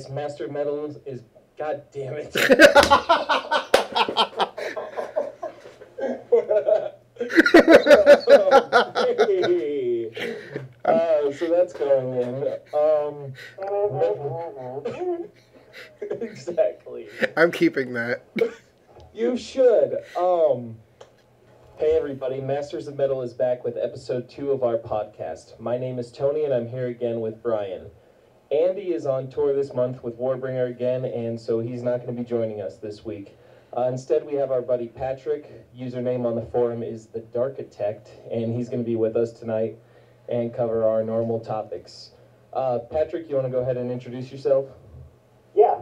guys, Master Metal is... God damn it. Hey. So that's going in. Exactly. I'm keeping that. You should. Hey everybody, Masters of Metal is back with episode 2 of our podcast. My name is Tony and I'm here again with Bryan. Andy is on tour this month with Warbringer again, and so he's not going to be joining us this week. Instead, we have our buddy Patrick. Username on the forum is the Darkitect, and he's going to be with us tonight and cover our normal topics. Patrick, you want to go ahead and introduce yourself? Yeah,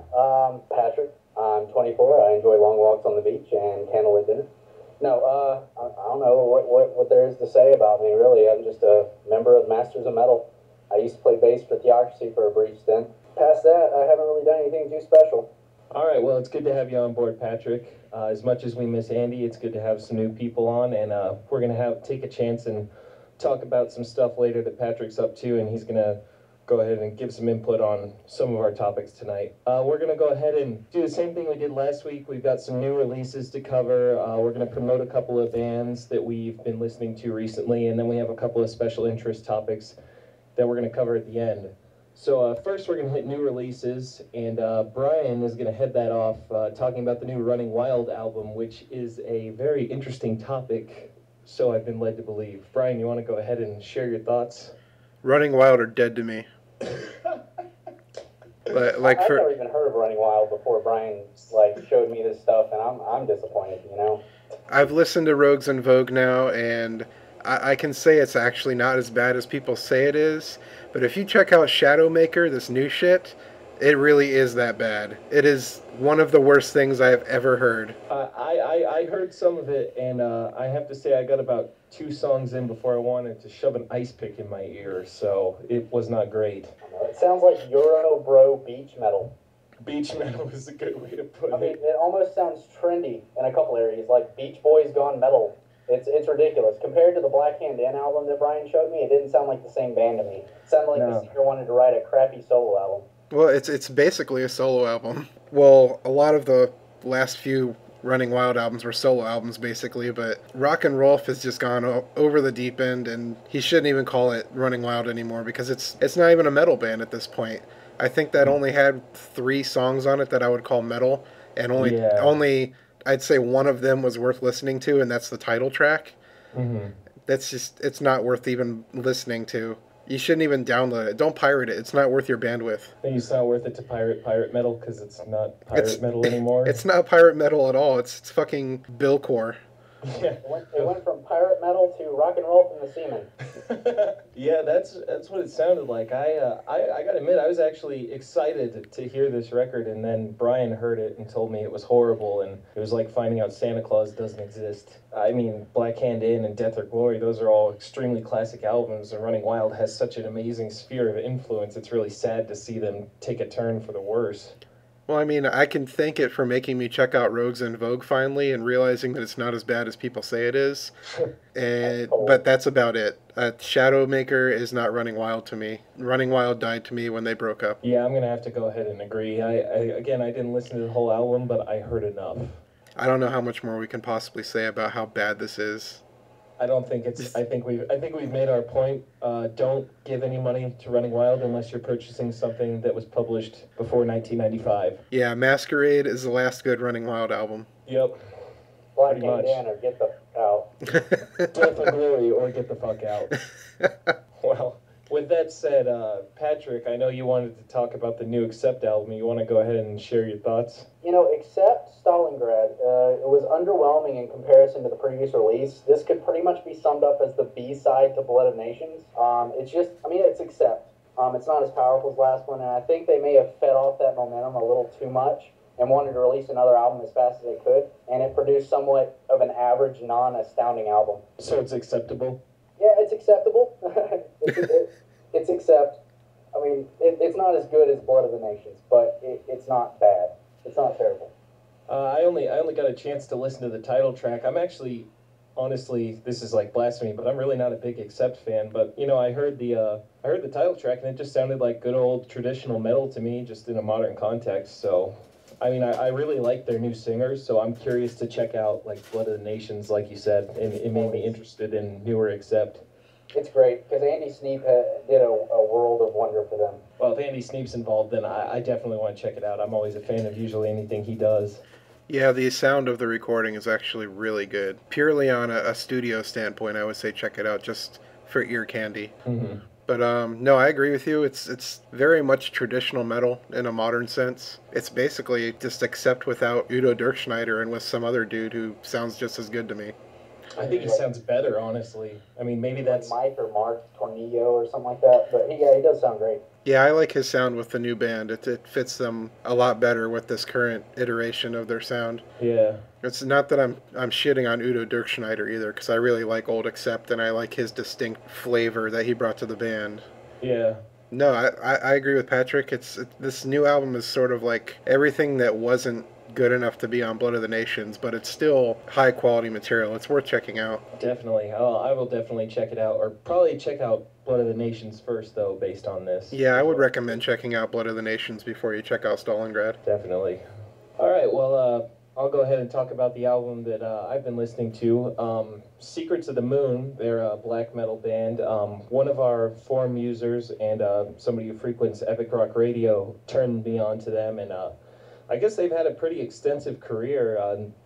Patrick. I'm 24. I enjoy long walks on the beach and candlelit dinner. No, I don't know what there is to say about me, really. I'm just a member of Masters of Metal. I used to play bass for Theocracy for a brief stint. Past that, I haven't really done anything too special. All right, well, it's good to have you on board, Patrick. As much as we miss Andy, it's good to have some new people on, and we're going to take a chance and talk about some stuff later that Patrick's up to, and he's going to go ahead and give some input on some of our topics tonight. We're going to go ahead and do the same thing we did last week. We've got some new releases to cover. We're going to promote a couple of bands that we've been listening to recently, and then we have a couple of special interest topics that we're going to cover at the end. So first we're going to hit new releases, and Bryan is going to head that off talking about the new Running Wild album, which is a very interesting topic, so I've been led to believe. Bryan, you want to go ahead and share your thoughts? Running Wild are dead to me. I've never even heard of Running Wild before Bryan showed me this stuff, and I'm disappointed, you know? I've listened to Rogues in Vogue now, and I can say it's actually not as bad as people say it is, but if you check out Shadowmaker, this new shit, it really is that bad. It is one of the worst things I have ever heard. I heard some of it, and I have to say I got about 2 songs in before I wanted to shove an ice pick in my ear, so it was not great. It sounds like Euro Bro beach metal. Beach metal is a good way to put it. I mean, it almost sounds trendy in a couple areas, like Beach Boys gone metal. It's ridiculous. Compared to the Black Hand In album that Bryan showed me, it didn't sound like the same band to me. It sounded like the singer wanted to write a crappy solo album. Well, it's basically a solo album. Well, a lot of the last few Running Wild albums were solo albums, basically, but Roenwolfe has just gone over the deep end, and he shouldn't even call it Running Wild anymore, because it's not even a metal band at this point. I think that only had 3 songs on it that I would call metal, and only I'd say one of them was worth listening to, and that's the title track. Mm-hmm. It's not worth even listening to. You shouldn't even download it. Don't pirate it. It's not worth your bandwidth. It's not worth it to pirate metal because it's not pirate metal anymore. It's not pirate metal at all. It's fucking Billcore. Yeah. It went from pirate metal to rock and roll from the seaman. Yeah, that's what it sounded like. I gotta admit, I was actually excited to hear this record, and then Bryan heard it and told me it was horrible, and it was like finding out Santa Claus doesn't exist. I mean, Black Hand In and Death or Glory, those are all extremely classic albums, and Running Wild has such an amazing sphere of influence, it's really sad to see them take a turn for the worse. Well, I mean, I can thank it for making me check out Rogues in Vogue finally and realizing that it's not as bad as people say it is. But that's about it. Shadowmaker is not Running Wild to me. Running Wild died to me when they broke up. Yeah, I'm going to have to go ahead and agree. I didn't listen to the whole album, but I heard enough. I don't know how much more we can possibly say about how bad this is. I don't think it's. I think we've made our point. Don't give any money to Running Wild unless you're purchasing something that was published before 1995. Yeah, Masquerade is the last good Running Wild album. Yep. Black Hand In or get the out. Death or Glory or get the fuck out. Well, with that said, Patrick, I know you wanted to talk about the new Accept album. You want to go ahead and share your thoughts? You know, Accept Stalingrad, it was underwhelming in comparison to the previous release. This could pretty much be summed up as the B-side to Blood of Nations. It's Accept. It's not as powerful as last one, and I think they may have fed off that momentum a little too much and wanted to release another album as fast as they could, and it produced somewhat of an average, non-astounding album. So it's acceptable? Yeah, it's acceptable. It's Accept. I mean, it's not as good as Blood of the Nations, but it's not bad. It's not terrible. I only got a chance to listen to the title track. I'm actually honestly, this is like blasphemy, but I'm really not a big Accept fan. But I heard the title track, and it just sounded like good old traditional metal to me, just in a modern context. So, I mean, I really like their new singers, so I'm curious to check out like Blood of the Nations, like you said, and it made me interested in newer Accept. It's great because Andy Sneap did a world of wonder for them. Well, if Andy Sneap's involved, then I definitely want to check it out. I'm always a fan of usually anything he does. Yeah, the sound of the recording is actually really good. Purely on a studio standpoint, I would say check it out just for ear candy. Mm-hmm. But no, I agree with you. It's very much traditional metal in a modern sense. It's basically just Accept without Udo Dirkschneider and with some other dude who sounds just as good to me. I think he sounds better, honestly. I mean, maybe that's Mike or Mark Tornillo or something like that. But he does sound great. Yeah, I like his sound with the new band. It fits them a lot better with this current iteration of their sound. Yeah. It's not that I'm shitting on Udo Dirkschneider either, because I really like old Accept and I like his distinct flavor that he brought to the band. Yeah. No, I agree with Patrick. This new album is sort of like everything that wasn't good enough to be on Blood of the Nations, but it's still high quality material. It's worth checking out. Definitely. I will definitely check it out, or probably check out Blood of the Nations first, though, based on this. Yeah, I would recommend checking out Blood of the Nations before you check out Stalingrad. Definitely. All right, well, I'll go ahead and talk about the album that I've been listening to. Secrets of the Moon, they're a black metal band. One of our forum users and somebody who frequents Epic Rock Radio turned me on to them, and I guess they've had a pretty extensive career.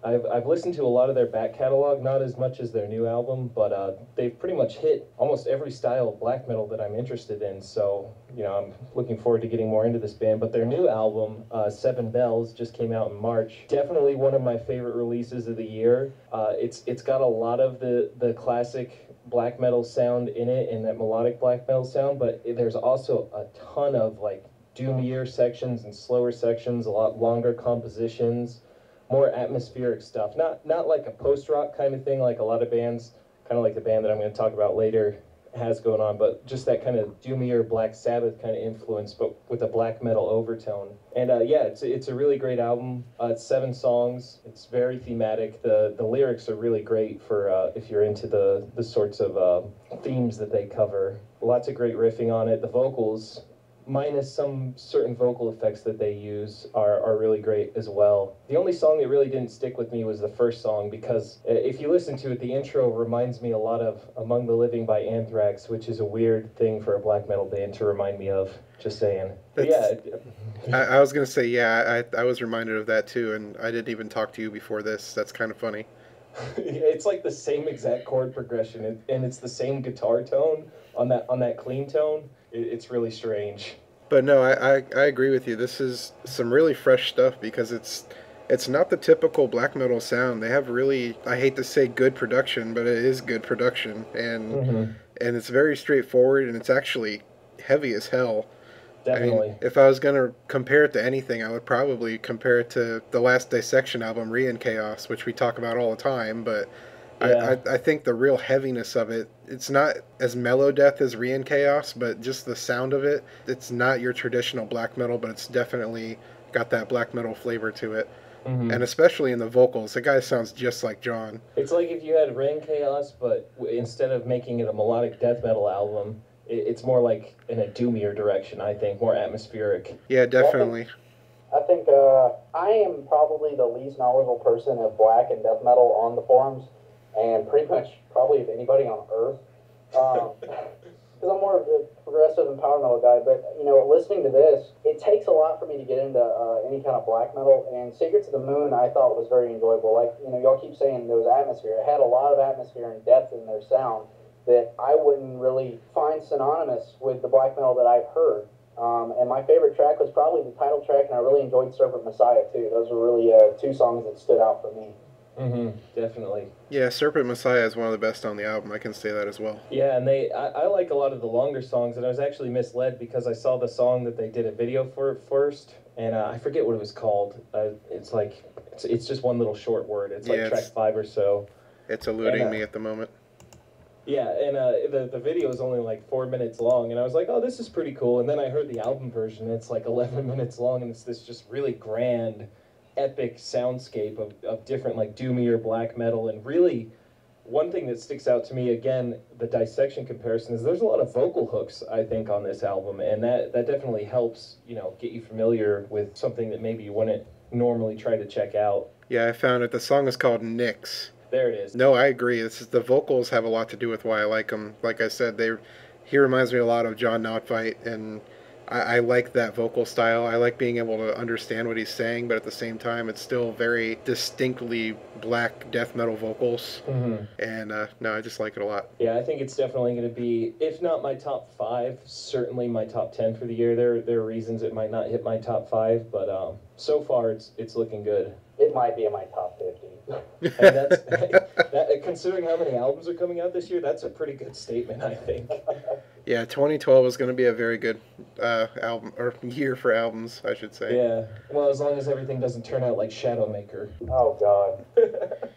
I've listened to a lot of their back catalog, not as much as their new album, but they've pretty much hit almost every style of black metal that I'm interested in. So, I'm looking forward to getting more into this band. But their new album, Seven Bells, just came out in March. Definitely one of my favorite releases of the year. It's got a lot of the classic black metal sound in it and that melodic black metal sound, but there's also a ton of like doomier sections and slower sections, a lot longer compositions, more atmospheric stuff. Not like a post-rock kind of thing like a lot of bands, kind of like the band that I'm going to talk about later has going on, but just that kind of doomier Black Sabbath kind of influence, but with a black metal overtone. And it's a really great album. It's 7 songs. It's very thematic. The lyrics are really great for if you're into the sorts of themes that they cover. Lots of great riffing on it. The vocals, minus some certain vocal effects that they use, are really great as well. The only song that really didn't stick with me was the first song, because if you listen to it, the intro reminds me a lot of Among the Living by Anthrax, which is a weird thing for a black metal band to remind me of, just saying. But yeah. I was going to say, yeah, I was reminded of that too, and I didn't even talk to you before this. That's kind of funny. It's like the same exact chord progression, and it's the same guitar tone on that clean tone. It's really strange. But no, I agree with you. This is some really fresh stuff because it's not the typical black metal sound. They have really, I hate to say good production, but it is good production, and it's very straightforward, and it's actually heavy as hell. Definitely. I mean, if I was going to compare it to anything, I would probably compare it to the last Dissection album, Re in Chaos, which we talk about all the time, but yeah. I think the real heaviness of it, it's not as mellow death as Re in Chaos, but just the sound of it, it's not your traditional black metal, but it's definitely got that black metal flavor to it. Mm-hmm. And especially in the vocals, the guy sounds just like John. It's like if you had Re in Chaos, but instead of making it a melodic death metal album, it's more like in a doomier direction, I think, more atmospheric. Yeah, definitely. I think I am probably the least knowledgeable person of black and death metal on the forums, and pretty much probably of anybody on Earth. Because I'm more of a progressive and power metal guy, but, listening to this, it takes a lot for me to get into any kind of black metal, and Secrets of the Moon I thought was very enjoyable. Like, y'all keep saying there was atmosphere. It had a lot of atmosphere and depth in their sound that I wouldn't really find synonymous with the black metal that I've heard. And my favorite track was probably the title track, and I really enjoyed Serpent Messiah, too. Those were really 2 songs that stood out for me. Mm-hmm, definitely. Yeah, Serpent Messiah is one of the best on the album. I can say that as well. Yeah, and I like a lot of the longer songs, and I was actually misled because I saw the song that they did a video for first, and I forget what it was called. It's just one little short word. It's like track 5 or so. It's eluding me at the moment. Yeah, and the video is only like 4 minutes long, and I was like, oh, this is pretty cool. And then I heard the album version, and it's like 11 minutes long, and it's this just really grand, epic soundscape of different like doomier black metal, and really One thing that sticks out to me, again, the dissection comparison, is there's a lot of vocal hooks, I think, on this album, and that definitely helps, get you familiar with something that maybe you wouldn't normally try to check out. Yeah, I found it. The song is called Nyx. There it is. No, I agree. The vocals have a lot to do with why I like him. Like I said, he reminds me a lot of John Notfight, and I like that vocal style. I like being able to understand what he's saying, but at the same time, it's still very distinctly black death metal vocals. Mm-hmm. And no, I just like it a lot. Yeah, I think it's definitely going to be, if not my top 5, certainly my top 10 for the year. There are reasons it might not hit my top 5, but so far it's looking good. It might be in my top 50. And that, considering how many albums are coming out this year, that's a pretty good statement, I think. Yeah, 2012 is going to be a very good album, or year for albums, I should say. Yeah, well, as long as everything doesn't turn out like Shadowmaker. Oh, God.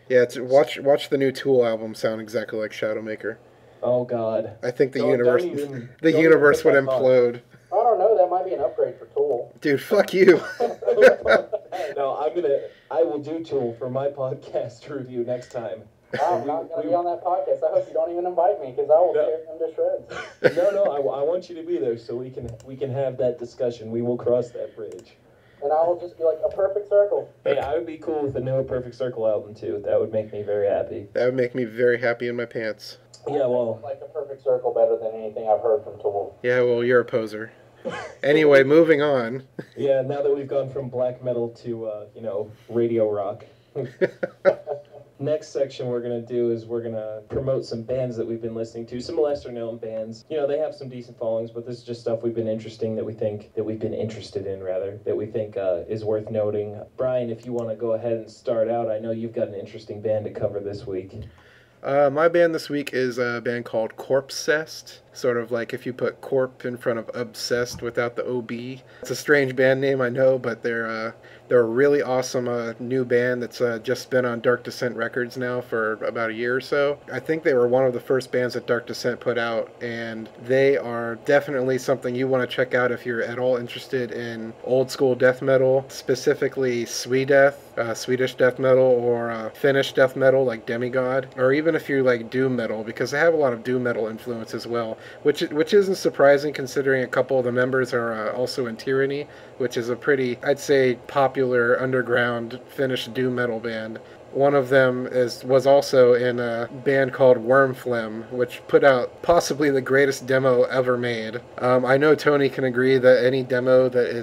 Yeah, watch the new Tool album sound exactly like Shadowmaker. Oh, God. I think the Don't universe even would put that implode. I don't know, that might be an upgrade for Tool. Dude, fuck you. No, I will do Tool for my podcast review next time. I'm not going to be on that podcast. I hope you don't even invite me, because I will tear them to shreds. No, I want you to be there so we can have that discussion. We will cross that bridge. And I will just be like, a perfect circle. Hey, I would be cool with the new Perfect Circle album, too. That would make me very happy. That would make me very happy in my pants. Yeah, well... I like a perfect circle better than anything I've heard from Tool. Yeah, well, you're a poser. Anyway, moving on. Yeah, now that we've gone from black metal to, radio rock. Next section we're going to do is we're going to promote some bands that we've been listening to, some lesser-known bands. They have some decent followings, but this is just stuff we've been interested in, that we think is worth noting. Brian, if you want to go ahead and start out, I know you've got an interesting band to cover this week. My band this week is a band called Corpsessed. Sort of like if you put corp in front of obsessed without the OB. It's a strange band name, I know, but they're a really awesome new band that's just been on Dark Descent Records now for about a year or so. I think they were one of the first bands that Dark Descent put out, and they are definitely something you want to check out if you're at all interested in old school death metal, specifically Swedish death metal, or Finnish death metal like Demigod, or even if you like doom metal, because they have a lot of doom metal influence as well. Which isn't surprising considering a couple of the members are also in Tyranny, which is a pretty, I'd say, popular underground Finnish doom metal band. One of them was also in a band called Wormflem, which put out possibly the greatest demo ever made. I know Tony can agree that any demo that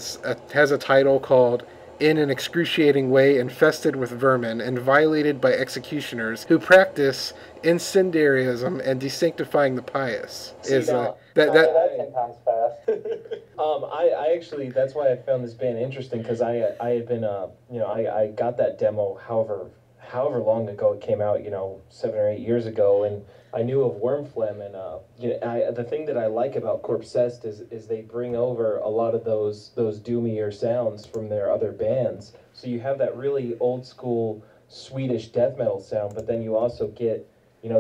has a title called "In an excruciating way infested with vermin and violated by executioners who practice incendiarism and desanctifying the pious." That's 10 times fast. I actually, that's why I found this band interesting, because I had been, I got that demo however long ago it came out, 7 or 8 years ago, and I knew of Wormflem, and the thing that I like about Corpsessed is they bring over a lot of those doomier sounds from their other bands. So you have that really old school Swedish death metal sound, but then you also get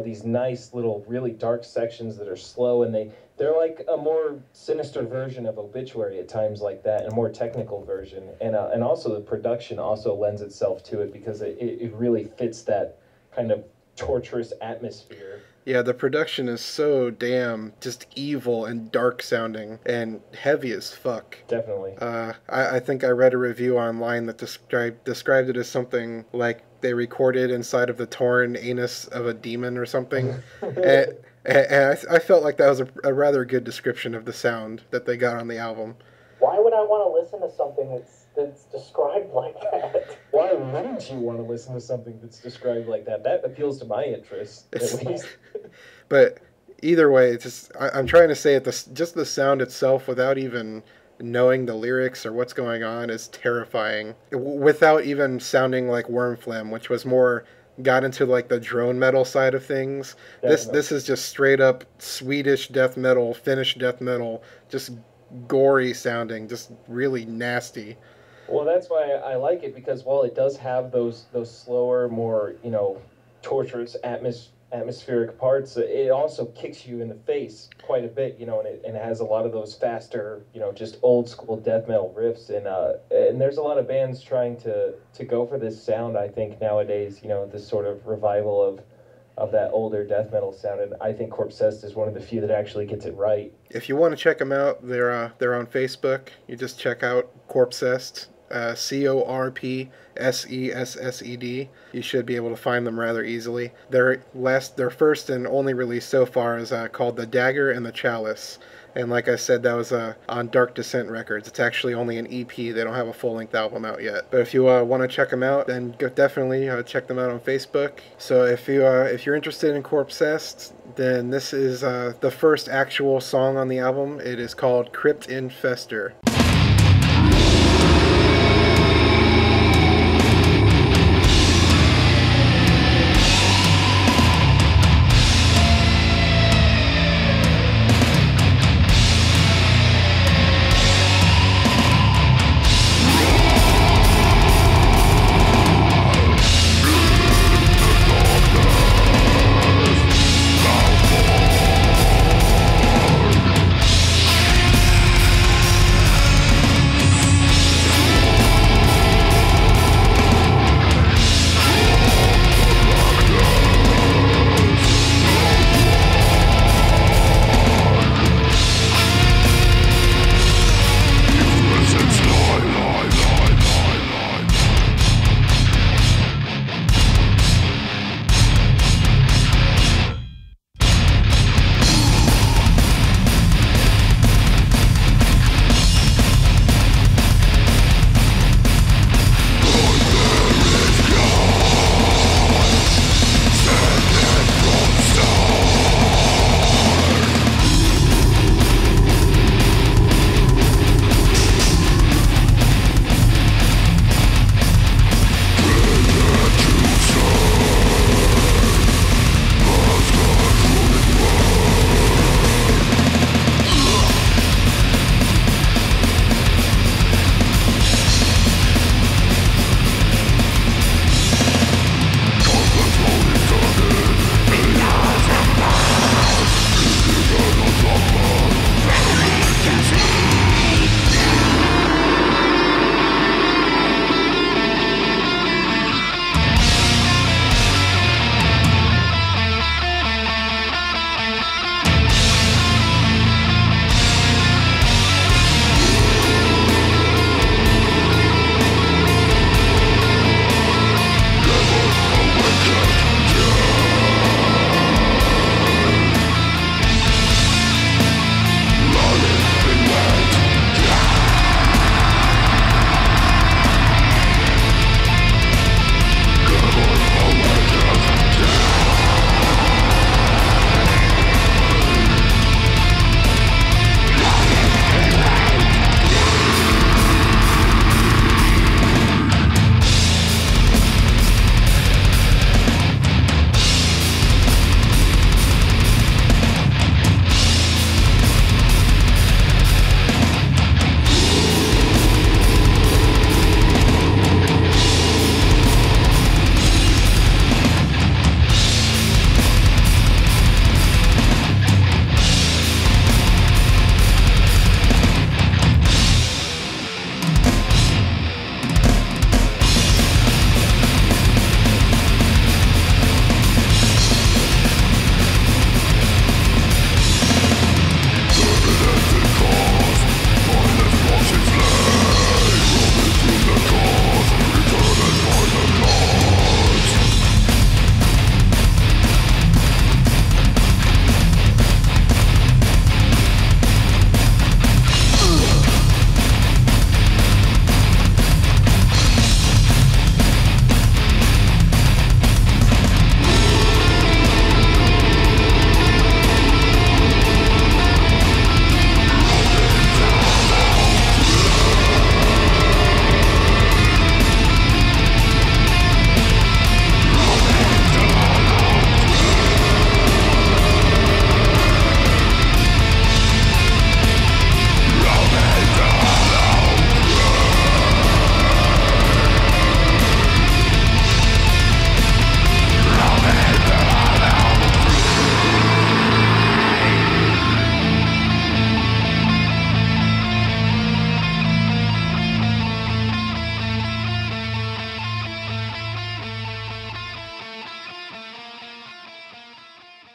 these nice little really dark sections that are slow, and they're like a more sinister version of Obituary at times like that, and a more technical version, and also the production also lends itself to it, because it really fits that kind of torturous atmosphere. Yeah, the production is so damn just evil and dark sounding and heavy as fuck. Definitely. I think I read a review online that described it as something like they recorded inside of the torn anus of a demon or something. and I felt like that was a rather good description of the sound that they got on the album. Why would I want to listen to something that's described like that? Why wouldn't you want to listen to something that's described like that? That appeals to my interests, at least. But either way, I'm trying to say just the sound itself, without even knowing the lyrics or what's going on, is terrifying. Without even sounding like Wormflem, which was more got into like the drone metal side of things. This is just straight up Swedish death metal, Finnish death metal, just gory sounding, just really nasty. Well, that's why I like it, because while it does have those slower, more torturous atmospheric parts, it also kicks you in the face quite a bit, and it has a lot of those faster, just old school death metal riffs, and there's a lot of bands trying to go for this sound, I think, nowadays, this sort of revival of that older death metal sound, and I think Corpsest is one of the few that actually gets it right. If you want to check them out, they're on Facebook. You just check out Corpsest, Corpsessed. You should be able to find them rather easily. Their first and only release so far is called The Dagger and the Chalice. And like I said, that was on Dark Descent Records. It's actually only an EP. They don't have a full-length album out yet. But if you want to check them out, then definitely check them out on Facebook. So if you're interested in Corpsest, then this is the first actual song on the album. It is called Crypt Infester.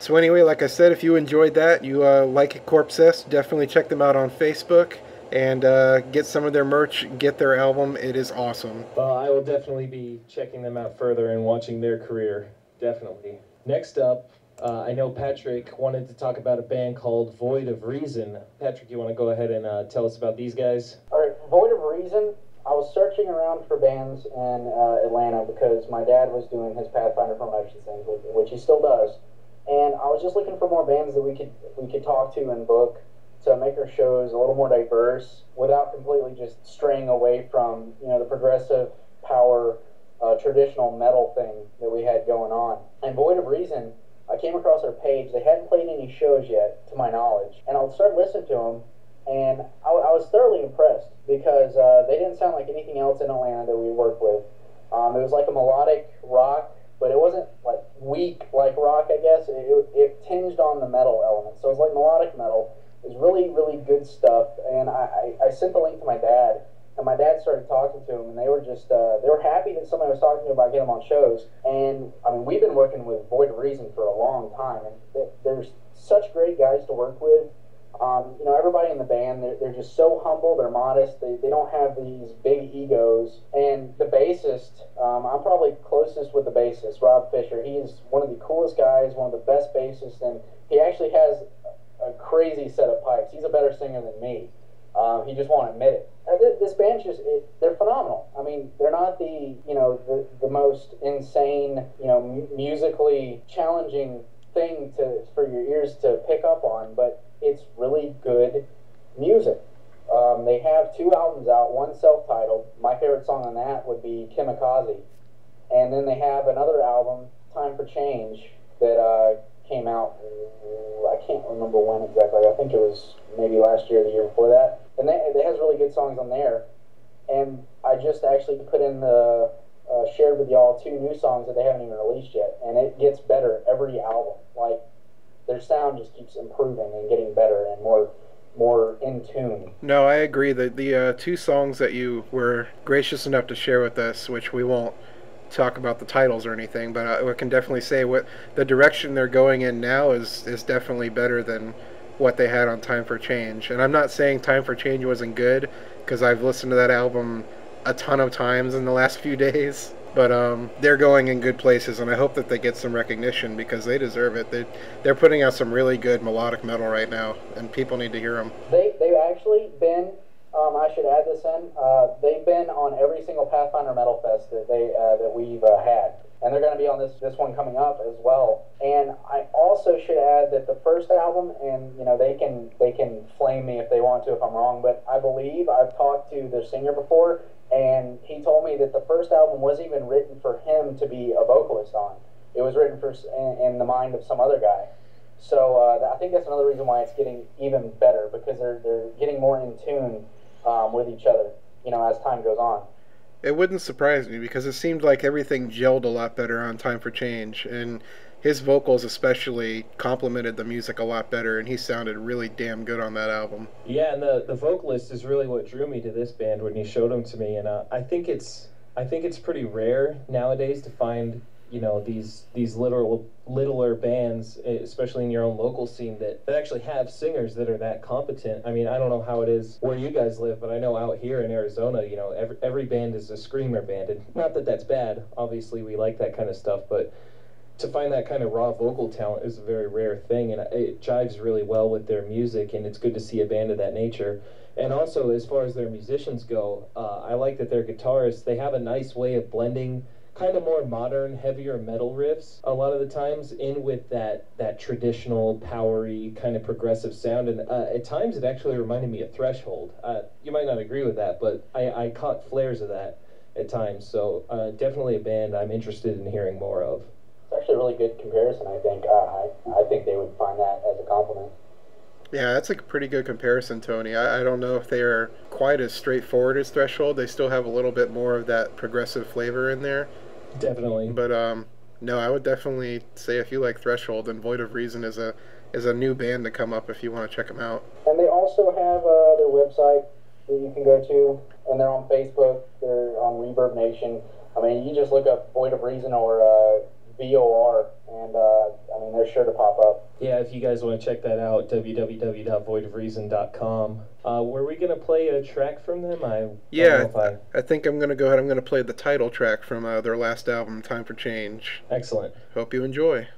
So anyway, like I said, if you enjoyed that, you like Corpsess, definitely check them out on Facebook and get some of their merch, get their album. It is awesome. Well, I will definitely be checking them out further and watching their career, definitely. Next up, I know Patrick wanted to talk about a band called Void of Reason. Patrick, you want to go ahead and tell us about these guys? All right, Void of Reason. I was searching around for bands in Atlanta because my dad was doing his Pathfinder promotion thing, which he still does, and I was just looking for more bands that we could talk to and book to make our shows a little more diverse without completely just straying away from the progressive power traditional metal thing that we had going on. And Void of Reason, I came across their page. They hadn't played any shows yet, to my knowledge, and I started listening to them. And I was thoroughly impressed because they didn't sound like anything else in Atlanta that we worked with. It was like a melodic rock, but it wasn't like weak like rock, I guess. It tinged on the metal element. So it was like melodic metal. It was really, really good stuff. And I sent the link to my dad, and my dad started talking to him, and they were just, they were happy that somebody was talking to him about getting them on shows. And, I mean, we've been working with Void of Reason for a long time, and there's such great guys to work with. Everybody in the band, they're just so humble, they're modest, they don't have these big egos. And the bassist, I'm probably closest with the bassist, Rob Fisher. He's one of the coolest guys, one of the best bassists, and he actually has a crazy set of pipes. He's a better singer than me. He just won't admit it. This band they're phenomenal. I mean, they're not the most insane, musically challenging thing for your ears to pick up on, but it's really good music. They have 2 albums out, one self-titled. My favorite song on that would be Kamikaze. And then they have another album, Time for Change, that came out, I can't remember when exactly. I think it was maybe last year or the year before that. And it has really good songs on there. And I just actually put in shared with y'all 2 new songs that they haven't even released yet. And it gets better every album. Like, their sound just keeps improving and getting better and more in tune. No, I agree that the 2 songs that you were gracious enough to share with us, which we won't talk about the titles or anything, but I can definitely say what the direction they're going in now is definitely better than what they had on Time for Change. And I'm not saying Time for Change wasn't good, because I've listened to that album a ton of times in the last few days. But they're going in good places, and I hope that they get some recognition because they deserve it. They're putting out some really good melodic metal right now, and people need to hear them. They've actually been, I should add this in, they've been on every single Pathfinder Metal Fest that we've had. And they're going to be on this one coming up as well. And I also should add that the first album, and they can flame me if they want to if I'm wrong, but I believe I've talked to their singer before, and he told me that the first album wasn't even written for him to be a vocalist on. It was written in the mind of some other guy. So I think that's another reason why it's getting even better, because they're getting more in tune with each other, as time goes on. It wouldn't surprise me because it seemed like everything gelled a lot better on Time for Change, and his vocals especially complemented the music a lot better, and he sounded really damn good on that album. Yeah, and the vocalist is really what drew me to this band when he showed him to me, and I think it's pretty rare nowadays to find these littler bands, especially in your own local scene, that actually have singers that are that competent. I mean, I don't know how it is where you guys live, but I know out here in Arizona, every band is a screamer band, and not that that's bad. Obviously, we like that kind of stuff, but to find that kind of raw vocal talent is a very rare thing, and it jives really well with their music, and it's good to see a band of that nature. And also, as far as their musicians go, I like that their guitarists, they have a nice way of blending kind of more modern, heavier metal riffs a lot of the times in with that traditional, powery, kind of progressive sound. And at times it actually reminded me of Threshold. You might not agree with that, but I caught flares of that at times. So definitely a band I'm interested in hearing more of. It's actually a really good comparison, I think. I think they would find that as a compliment. Yeah, that's a pretty good comparison, Tony. I don't know if they are quite as straightforward as Threshold. They still have a little bit more of that progressive flavor in there. Definitely. But no, I would definitely say if you like Threshold, then Void of Reason is a new band to come up if you want to check them out. And they also have their website that you can go to, and they're on Facebook. They're on Reverb Nation. I mean, you just look up Void of Reason or VOR, and I mean, they're sure to pop up. Yeah, if you guys want to check that out, www.voidofreason.com. Were we going to play a track from them? I think I'm going to go ahead. I'm going to play the title track from their last album, Time for Change. Excellent. Hope you enjoy.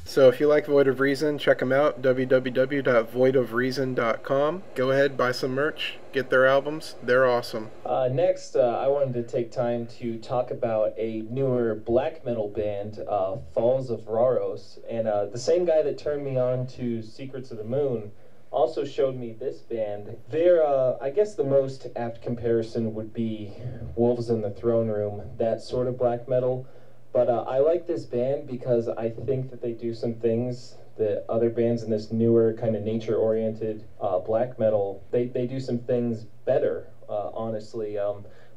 So if you like Void of Reason, check them out, www.voidofreason.com. Go ahead, buy some merch, get their albums. They're awesome. Next, I wanted to take time to talk about a newer black metal band, Falls of Raros. And the same guy that turned me on to Secrets of the Moon also showed me this band. They're, I guess the most apt comparison would be Wolves in the Throne Room, that sort of black metal. But I like this band because I think that they do some things that other bands in this newer kind of nature-oriented black metal, they do some things better, honestly.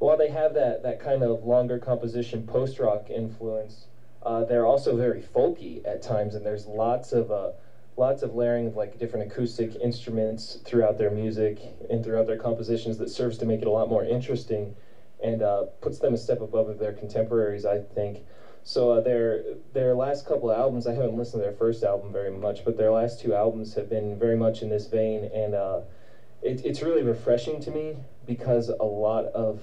While they have that kind of longer composition post-rock influence, they're also very folky at times, and there's lots of layering of like different acoustic instruments throughout their music and throughout their compositions that serves to make it a lot more interesting and puts them a step above their contemporaries, I think. So their last couple of albums, I haven't listened to their first album very much, but their last two albums have been very much in this vein, and it's really refreshing to me because a lot of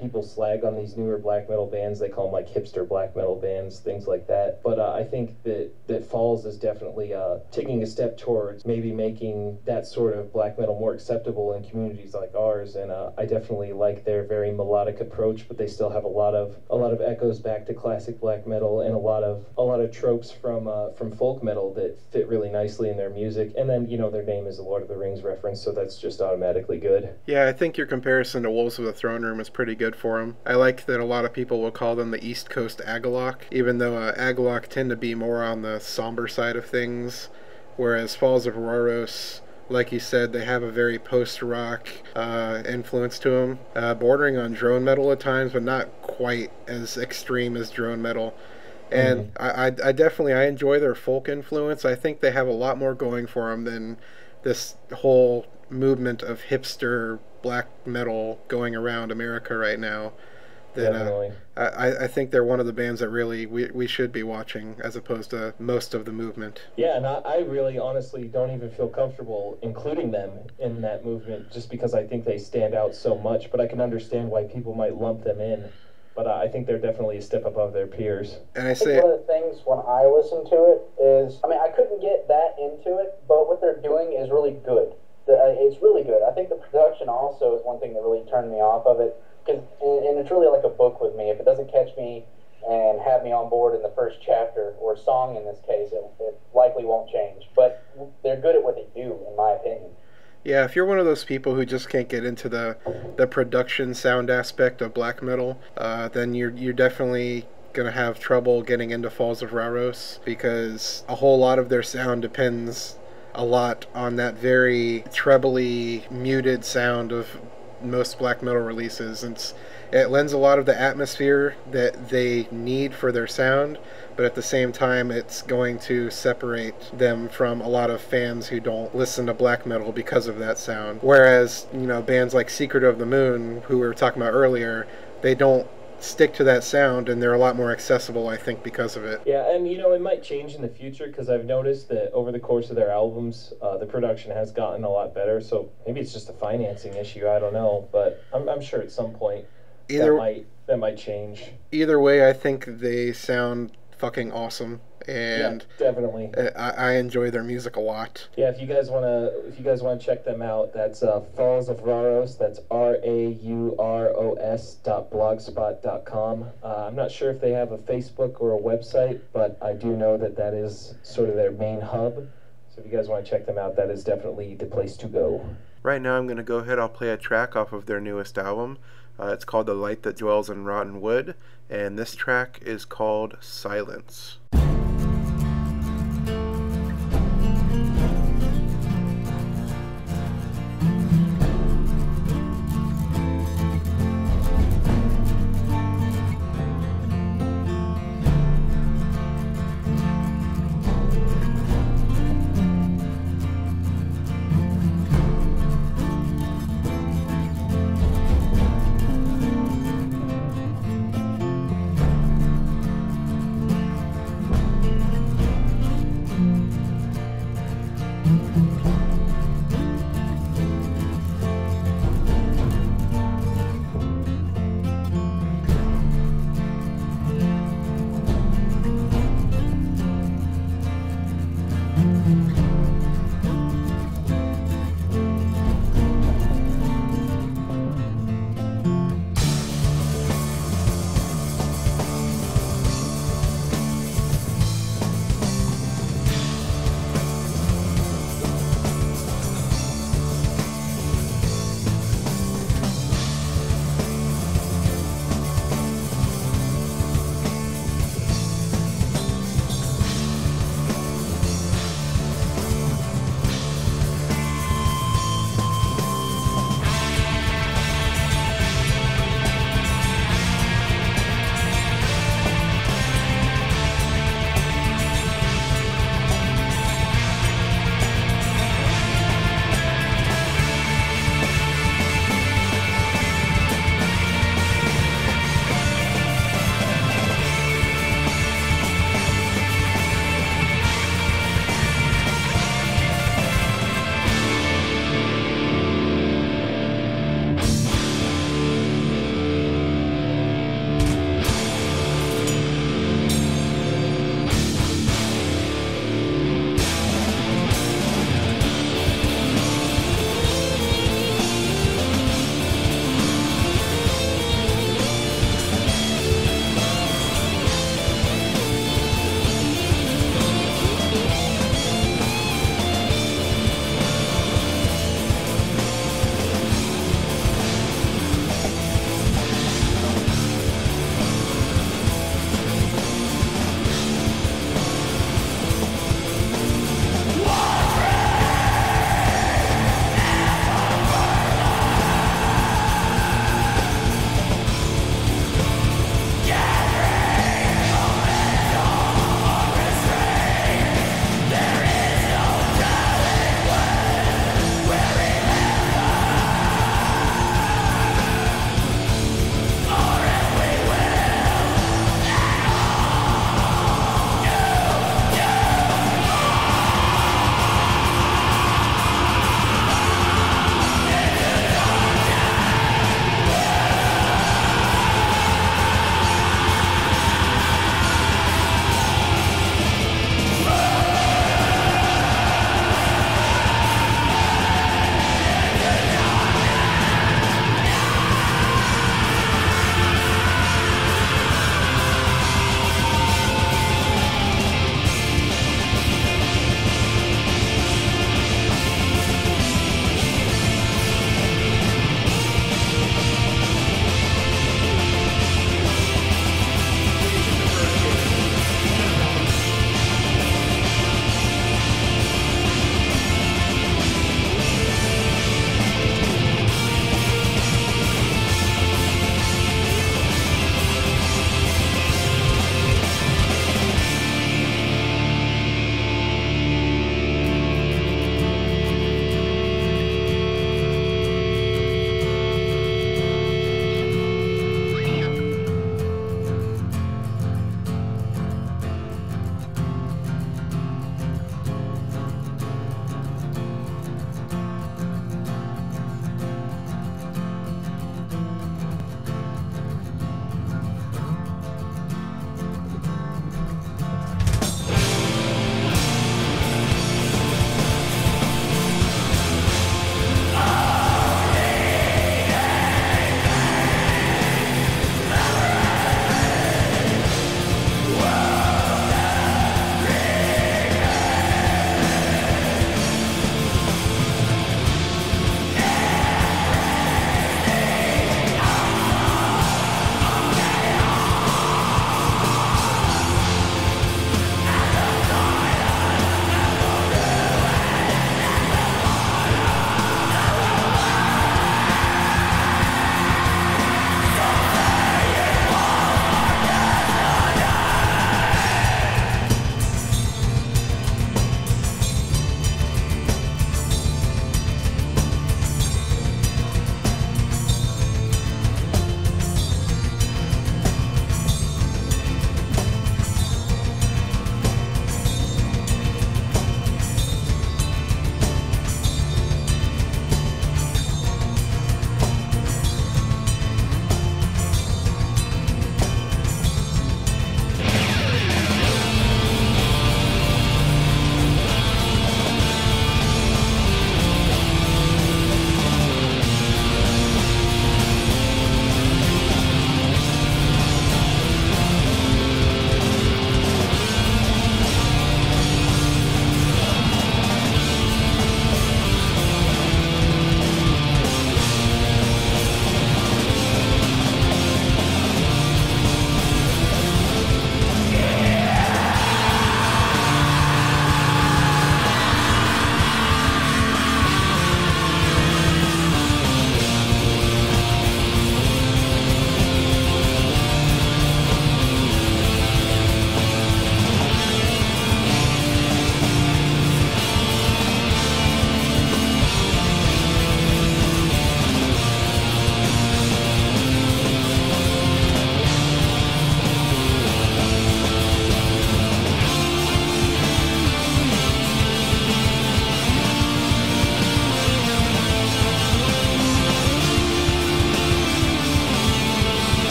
people slag on these newer black metal bands. They call them like hipster black metal bands, things like that. But I think that Falls is definitely taking a step towards maybe making that sort of black metal more acceptable in communities like ours. And I definitely like their very melodic approach, but they still have a lot of echoes back to classic black metal and a lot of tropes from folk metal that fit really nicely in their music. And then their name is a Lord of the Rings reference, so that's just automatically good. Yeah, I think your comparison to Wolves of the Throne Room is pretty good for them. I like that a lot of people will call them the East Coast Agalloch, even though Agalloch tend to be more on the somber side of things, whereas Falls of Rauros, like you said, they have a very post-rock influence to them, bordering on drone metal at times, but not quite as extreme as drone metal. And I definitely enjoy their folk influence. I think they have a lot more going for them than this whole movement of hipster black metal going around America right now. Definitely. I think they're one of the bands that really we should be watching as opposed to most of the movement. Yeah, and I really honestly don't even feel comfortable including them in that movement just because I think they stand out so much, but I can understand why people might lump them in. But I think they're definitely a step above their peers. And I think one of the things when I listen to it is, I couldn't get that into it, but what they're doing is really good. It's really good. I think the production also is one thing that really turned me off of it, and it's really like a book with me. If it doesn't catch me and have me on board in the first chapter, or song in this case, it likely won't change. But they're good at what they do, in my opinion. Yeah, if you're one of those people who just can't get into the production sound aspect of black metal, then you're definitely going to have trouble getting into Falls of Rauros, because a whole lot of their sound depends a lot on that very trebly, muted sound of most black metal releases. And it lends a lot of the atmosphere that they need for their sound, but at the same time it's going to separate them from a lot of fans who don't listen to black metal because of that sound. Whereas, bands like Secret of the Moon, who we were talking about earlier, they don't stick to that sound, and they're a lot more accessible, I think, because of it. Yeah, and it might change in the future, because I've noticed that over the course of their albums, the production has gotten a lot better, so maybe it's just a financing issue, I don't know, but I'm sure at some point that might change. Either way, I think they sound fucking awesome, and yeah, definitely. I enjoy their music a lot. Yeah, if you guys wanna check them out, that's Falls of Rauros. That's RAUROS.blogspot.com. I'm not sure if they have a Facebook or a website, but I do know that is sort of their main hub. So if you guys want to check them out, that is definitely the place to go. Right now, I'm gonna go ahead. I'll play a track off of their newest album. It's called The Light That Dwells in Rotten Wood, and this track is called Silence.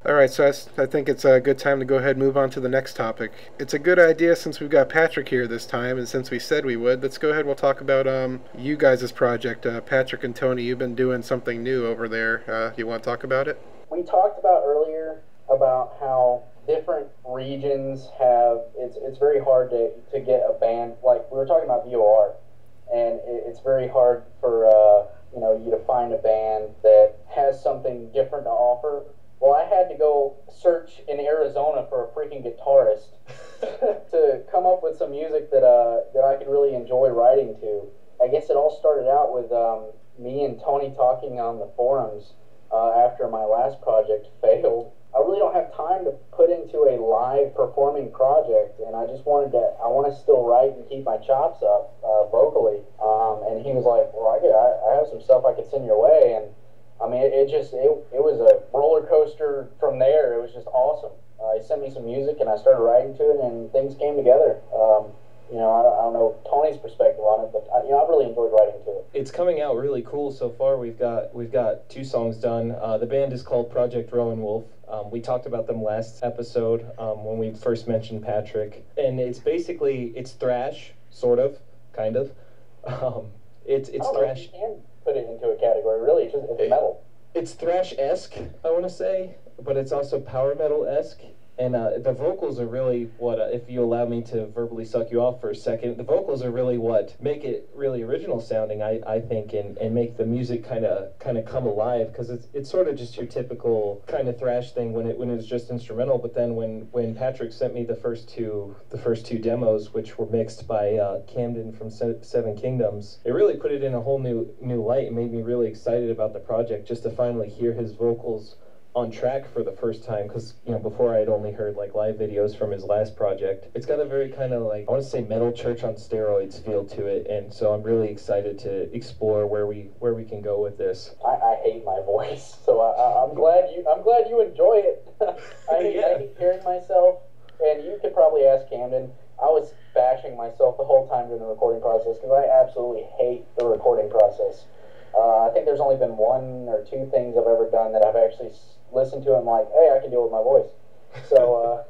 All right, so I think it's a good time to go ahead and move on to the next topic. It's a good idea since we've got Patrick here this time, and since we said we would, let's go ahead and we'll talk about you guys' project. Patrick and Tony, you've been doing something new over there. You want to talk about it? We talked about earlier about how different regions have, it's very hard to get a band, like we were talking about VOR, and it's very hard for you to find a band that has something different to offer. Well, I had to go search in Arizona for a freaking guitarist to come up with some music that I could really enjoy writing to. I guess it all started out with me and Tony talking on the forums after my last project failed. I really don't have time to put into a live performing project, and I want to still write and keep my chops up vocally. And he was like, well, I have some stuff I could send your way, and I mean, it was a roller coaster from there. It was just awesome. He sent me some music, and I started writing to it, and things came together. I don't know Tony's perspective on it, but I really enjoyed writing to it. It's coming out really cool so far. We've got 2 songs done. The band is called Project Roenwolfe. We talked about them last episode when we first mentioned Patrick, and it's thrash, sort of, kind of. It's thrash. You can put it into a category. Really, it's metal. It's thrash-esque, I want to say, but it's also power metal-esque. And the vocals are really what, if you allow me to verbally suck you off for a second, the vocals are really what make it really original sounding, I think, and make the music kind of come alive, because it's sort of just your typical kind of thrash thing when it's just instrumental. But then when Patrick sent me the first two demos, which were mixed by Camden from Seven Kingdoms, it really put it in a whole new light and made me really excited about the project, just to finally hear his vocals on track for the first time, because before I had only heard like live videos from his last project. It's got a very kind of like, I want to say, metal church on steroids feel to it, and so I'm really excited to explore where we can go with this. I hate my voice, so I'm glad you enjoy it. I hate hearing myself, and you could probably ask Camden. I was bashing myself the whole time during the recording process because I absolutely hate the recording process. I think there's only been 1 or 2 things I've ever done that I've actually listened to and like, hey, I can deal with my voice. So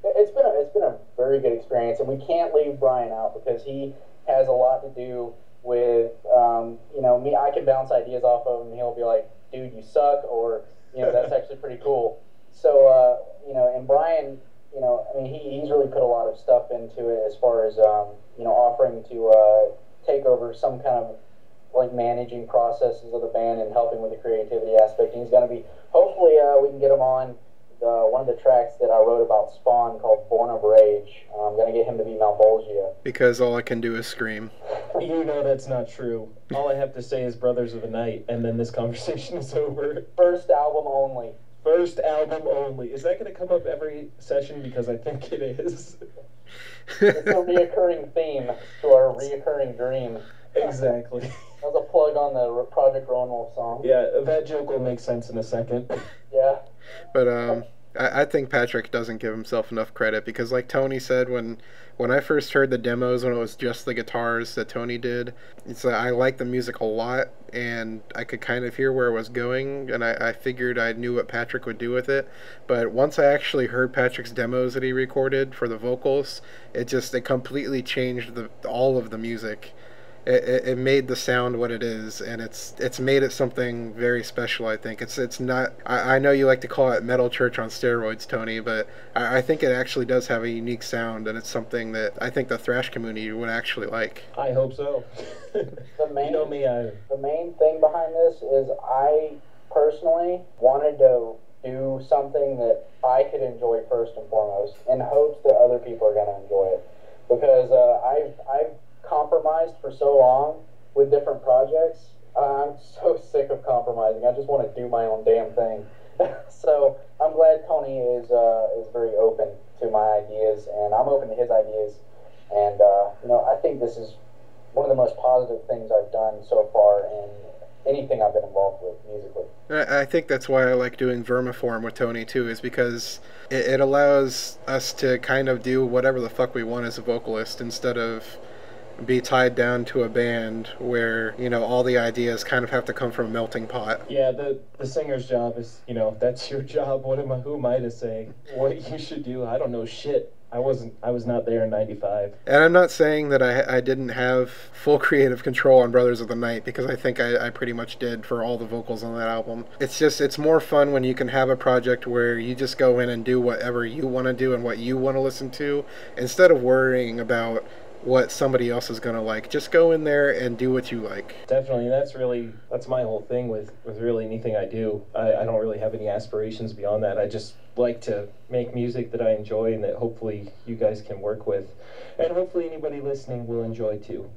it's been a very good experience, and we can't leave Bryan out because he has a lot to do with me. I can bounce ideas off of him, and he'll be like, dude, you suck, or that's actually pretty cool. So and Bryan, he's really put a lot of stuff into it as far as offering to take over some kind of like managing processes of the band and helping with the creativity aspect. And he's going to be, hopefully we can get him on one of the tracks that I wrote about Spawn called Born of Rage. I'm going to get him to be Malbolgia. Because all I can do is scream. That's not true. All I have to say is Brothers of the Night, and then this conversation is over. First album only. First album only. Is that going to come up every session? Because I think it is. It's a reoccurring theme to our reoccurring dream. Exactly. That was a plug on the Project Roenwolfe song. Yeah, that joke will make sense in a second. Yeah. But I think Patrick doesn't give himself enough credit because, like Tony said, when I first heard the demos, when it was just the guitars that Tony did, I liked the music a lot, and I could kind of hear where it was going, and I figured I knew what Patrick would do with it. But once I actually heard Patrick's demos that he recorded for the vocals, it completely changed all of the music. It made the sound what it is, and it's made it something very special. I think it's not. I know you like to call it metal church on steroids, Tony, but I think it actually does have a unique sound, and it's something that I think the thrash community would actually like. I hope so. The main thing behind this is I personally wanted to do something that I could enjoy first and foremost, in hopes that other people are going to enjoy it, because I've compromised for so long with different projects. I'm so sick of compromising. I just want to do my own damn thing. So I'm glad Tony is very open to my ideas, and I'm open to his ideas. And I think this is one of the most positive things I've done so far in anything I've been involved with musically. I think that's why I like doing Vermiform with Tony too, is because it allows us to kind of do whatever the fuck we want as a vocalist, instead of be tied down to a band where, you know, all the ideas kind of have to come from a melting pot. Yeah, the singer's job is, you know, that's your job. Who am I to say what you should do? I don't know shit. I was not there in 95. And I'm not saying that I didn't have full creative control on Brothers of the Night, because I think I pretty much did for all the vocals on that album. It's just, it's more fun when you can have a project where you just go in and do whatever you want to do and what you want to listen to, instead of worrying about what somebody else is going to like. Just go in there and do what you like. Definitely, that's my whole thing with really anything I do. I don't really have any aspirations beyond that. I just like to make music that I enjoy and that hopefully you guys can work with. And hopefully anybody listening will enjoy too.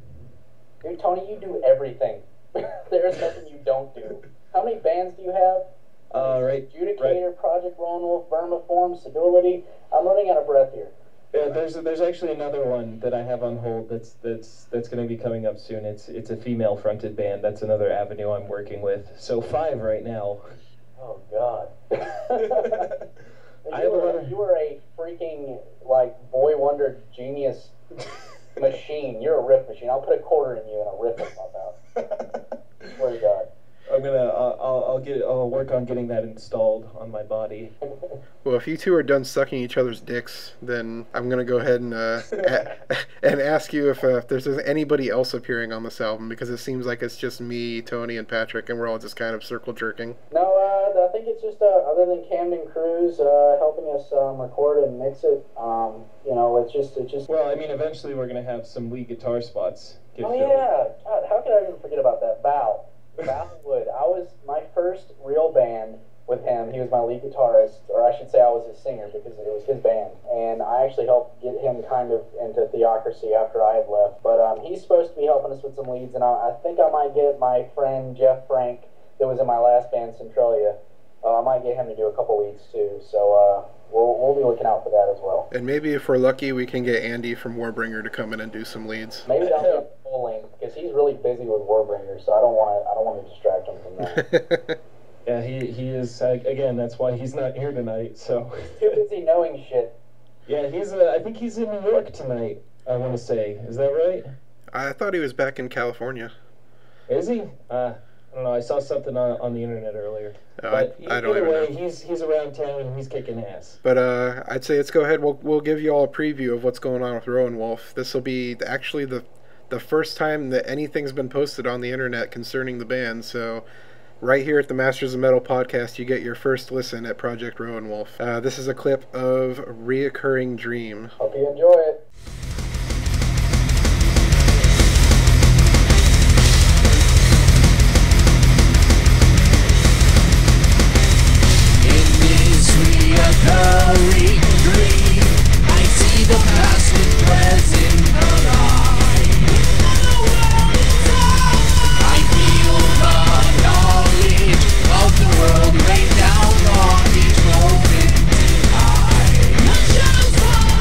Dude, Tony, you do everything. There's nothing you don't do. How many bands do you have? Adjudicator, Project Roenwolfe, Vermiform, Sedulity. I'm running out of breath here. Yeah, there's actually another one that I have on hold that's going to be coming up soon. It's a female fronted band. That's another avenue I'm working with. So 5 right now. Oh God. You you were a freaking like boy wonder genius machine. You're a riff machine. I'll put a quarter in you and a riff will pop out. Swear to God. I'll work on getting that installed on my body. Well, if you two are done sucking each other's dicks, then I'm gonna go ahead and and ask you if there's anybody else appearing on this album, because it seems like it's just me, Tony, and Patrick, and we're all just kind of circle jerking. No, I think it's just other than Camden Cruz helping us record and mix it. You know, it's just. Well, I mean, eventually we're gonna have some lead guitar spots. Oh yeah, God, how could I even forget about that? Val Wood. I was my first real band with him. He was my lead guitarist, or I should say I was his singer because it was his band. And I actually helped get him kind of into Theocracy after I had left. But he's supposed to be helping us with some leads, and I think I might get my friend Jeff Frank, that was in my last band, Centralia. I might get him to do a couple leads too. So we'll be looking out for that as well. And maybe if we're lucky, we can get Andy from Warbringer to come in and do some leads. Maybe I'll get full length because he's really busy with Warbringer, so I don't want to distract him from that. Yeah, he is. Again, that's why he's not here tonight. So too busy knowing shit. Yeah, I think he's in New York tonight. I want to say, is that right? I thought he was back in California. Is he? I don't know. I saw something on the internet earlier. I don't even know. He's around town and he's kicking ass. But I'd say let's go ahead. We'll give you all a preview of what's going on with Roenwolfe. This will be actually the first time that anything's been posted on the internet concerning the band. So right here at the Masters of Metal podcast, you get your first listen at Project Roenwolfe. This is a clip of Reoccurring Dream. Hope you enjoy it. Reoccurring dream, I see the past and present alive. I feel the knowledge of the world laid down on each moment in time. The shadows fall,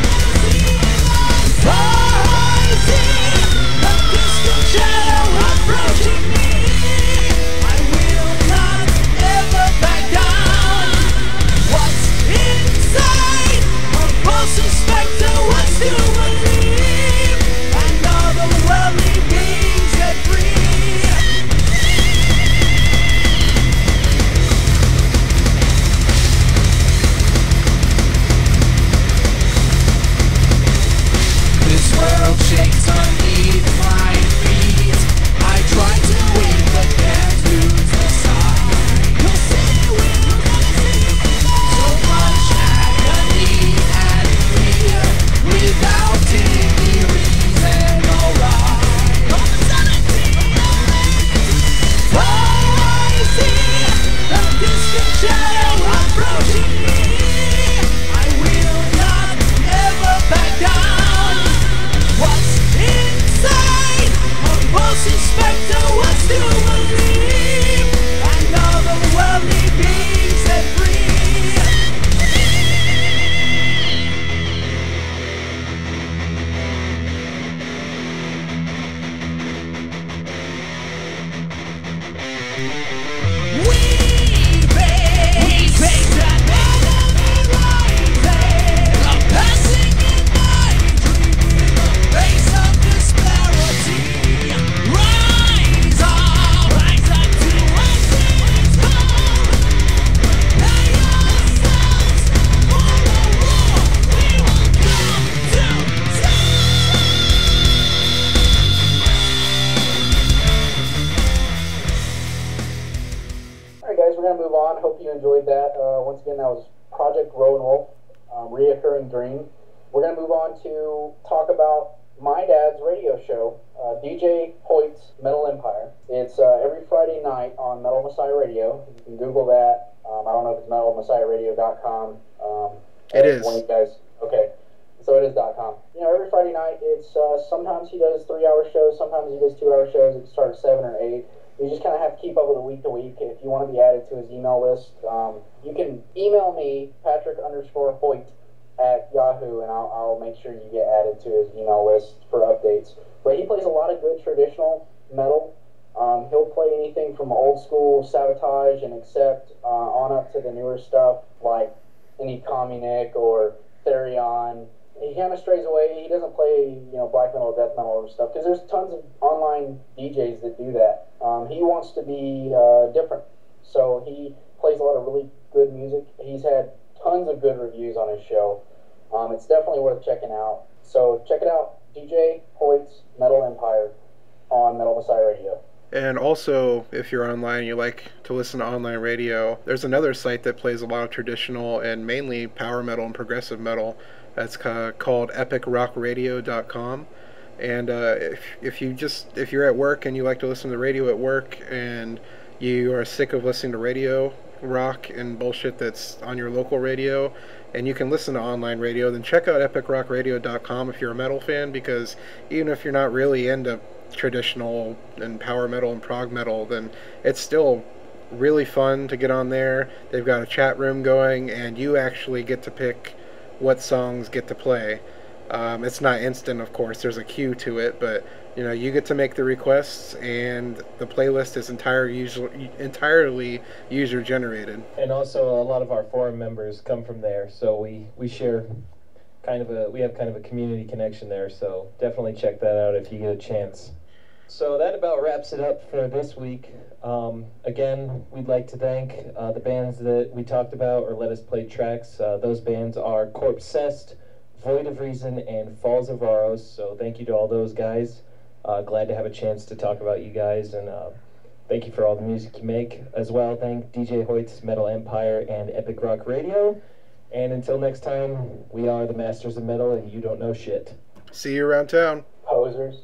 guys, we're gonna move on. Hope you enjoyed that. Once again, that was Project Roenwolfe, Reoccurring Dream. We're gonna move on to talk about my dad's radio show, DJ Hoyt's Metal Empire. It's every Friday night on Metal Messiah Radio. You can Google that. I don't know if it's metalmessiahradio.com. It is. One of you guys. Okay. So it is .com. You know, every Friday night, it's sometimes he does 3-hour shows, sometimes he does 2-hour shows. It starts 7 or 8. You just kind of have to keep up with it week to week. If you want to be added to his email list, you can email me, Patrick_Hoyt at Yahoo, and I'll make sure you get added to his email list for updates. But he plays a lot of good traditional metal. He'll play anything from old school Sabotage and Accept on up to the newer stuff like any Communic or Therion. He kind of strays away. He doesn't play, black metal, death metal, or stuff, because there's tons of online DJs that do that. He wants to be different, so he plays a lot of really good music. He's had tons of good reviews on his show. It's definitely worth checking out. So check it out, DJ Hoyt's Metal Empire on Metal Messiah Radio. And also, if you're online and you like to listen to online radio, there's another site that plays a lot of traditional and mainly power metal and progressive metal. That's called epicrockradio.com. And if you're at work and you like to listen to radio at work and you are sick of listening to radio rock and bullshit that's on your local radio, and you can listen to online radio, then check out epicrockradio.com if you're a metal fan, because even if you're not really into traditional and power metal and prog metal, then it's still really fun to get on there. They've got a chat room going, and you actually get to pick what songs get to play. It's not instant, of course. There's a queue to it, but you get to make the requests, and the playlist is entirely user generated. And also, a lot of our forum members come from there, so we share we have kind of a community connection there. So definitely check that out if you get a chance. So that about wraps it up for this week. Again, we'd like to thank the bands that we talked about or let us play tracks. Those bands are Corpsest, Void of Reason, and Falls of Varos. So thank you to all those guys. Glad to have a chance to talk about you guys, and thank you for all the music you make as well. Thank DJ Hoyt's Metal Empire and Epic Rock Radio. And until next time, we are the Masters of Metal, and you don't know shit. See you around town. Posers.